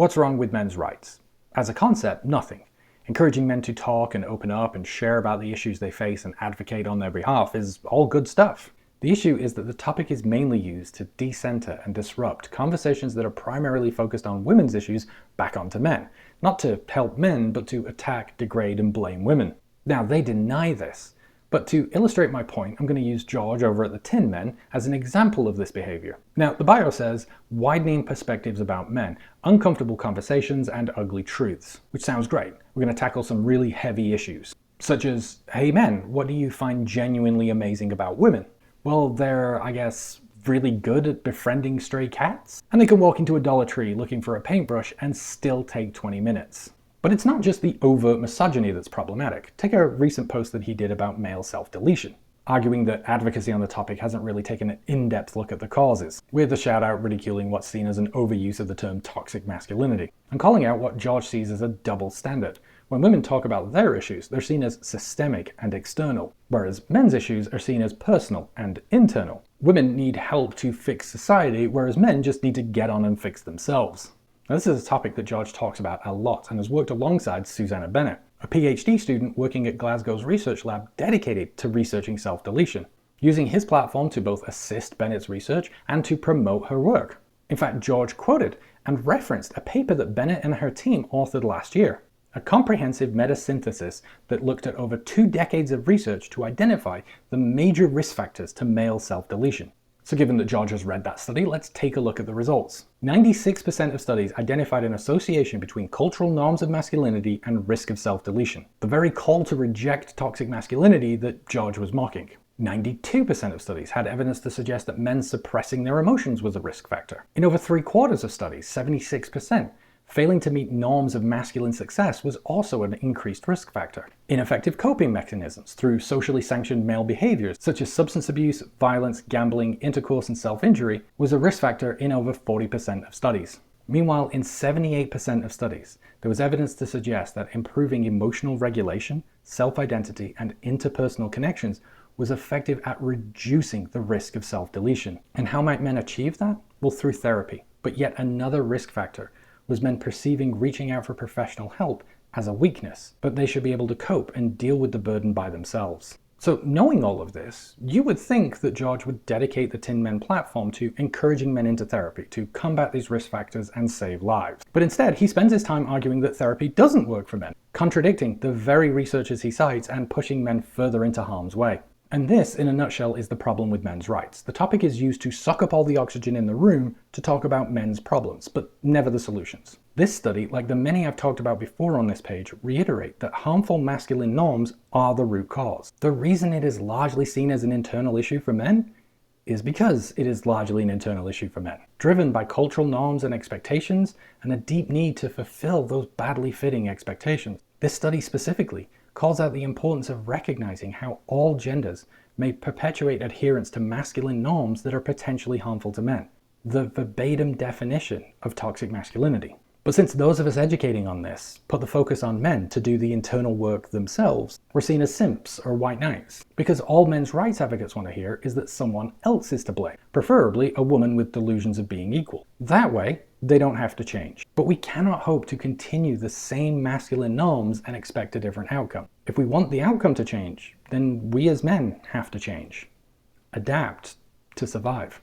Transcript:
What's wrong with men's rights? As a concept, nothing. Encouraging men to talk and open up and share about the issues they face and advocate on their behalf is all good stuff. The issue is that the topic is mainly used to decenter and disrupt conversations that are primarily focused on women's issues back onto men. Not to help men, but to attack, degrade, and blame women. Now, they deny this. But to illustrate my point, I'm going to use George over at the Tin Men as an example of this behavior. Now, the bio says, widening perspectives about men, uncomfortable conversations, and ugly truths. Which sounds great. We're going to tackle some really heavy issues. Such as, hey men, what do you find genuinely amazing about women? Well, they're, I guess, really good at befriending stray cats. And they can walk into a Dollar Tree looking for a paintbrush and still take 20 minutes. But it's not just the overt misogyny that's problematic. Take a recent post that he did about male self-deletion, arguing that advocacy on the topic hasn't really taken an in-depth look at the causes, with a shout-out ridiculing what's seen as an overuse of the term toxic masculinity, and calling out what George sees as a double standard. When women talk about their issues, they're seen as systemic and external, whereas men's issues are seen as personal and internal. Women need help to fix society, whereas men just need to get on and fix themselves. Now, this is a topic that George talks about a lot and has worked alongside Susanna Bennett, a PhD student working at Glasgow's research lab dedicated to researching self-deletion, using his platform to both assist Bennett's research and to promote her work. In fact, George quoted and referenced a paper that Bennett and her team authored last year, a comprehensive meta-synthesis that looked at over 2 decades of research to identify the major risk factors to male self-deletion. So given that George has read that study, let's take a look at the results. 96% of studies identified an association between cultural norms of masculinity and risk of self-deletion, the very call to reject toxic masculinity that George was mocking. 92% of studies had evidence to suggest that men suppressing their emotions was a risk factor. In over 3/4 of studies, 76%, failing to meet norms of masculine success was also an increased risk factor. Ineffective coping mechanisms through socially sanctioned male behaviors such as substance abuse, violence, gambling, intercourse, and self-injury was a risk factor in over 40% of studies. Meanwhile, in 78% of studies, there was evidence to suggest that improving emotional regulation, self-identity, and interpersonal connections was effective at reducing the risk of self-deletion. And how might men achieve that? Well, through therapy. But yet another risk factor was men perceiving reaching out for professional help as a weakness, but they should be able to cope and deal with the burden by themselves. So knowing all of this, you would think that George would dedicate the Tin Men platform to encouraging men into therapy to combat these risk factors and save lives. But instead, he spends his time arguing that therapy doesn't work for men, contradicting the very researchers he cites and pushing men further into harm's way. And this, in a nutshell, is the problem with men's rights. The topic is used to suck up all the oxygen in the room to talk about men's problems, but never the solutions. This study, like the many I've talked about before on this page, reiterate that harmful masculine norms are the root cause. The reason it is largely seen as an internal issue for men is because it is largely an internal issue for men, driven by cultural norms and expectations and a deep need to fulfill those badly fitting expectations. This study specifically calls out the importance of recognizing how all genders may perpetuate adherence to masculine norms that are potentially harmful to men. The verbatim definition of toxic masculinity. But since those of us educating on this put the focus on men to do the internal work themselves, we're seen as simps or white knights. Because all men's rights advocates want to hear is that someone else is to blame, preferably a woman with delusions of being equal. That way, they don't have to change. But we cannot hope to continue the same masculine norms and expect a different outcome. If we want the outcome to change, then we as men have to change. Adapt to survive.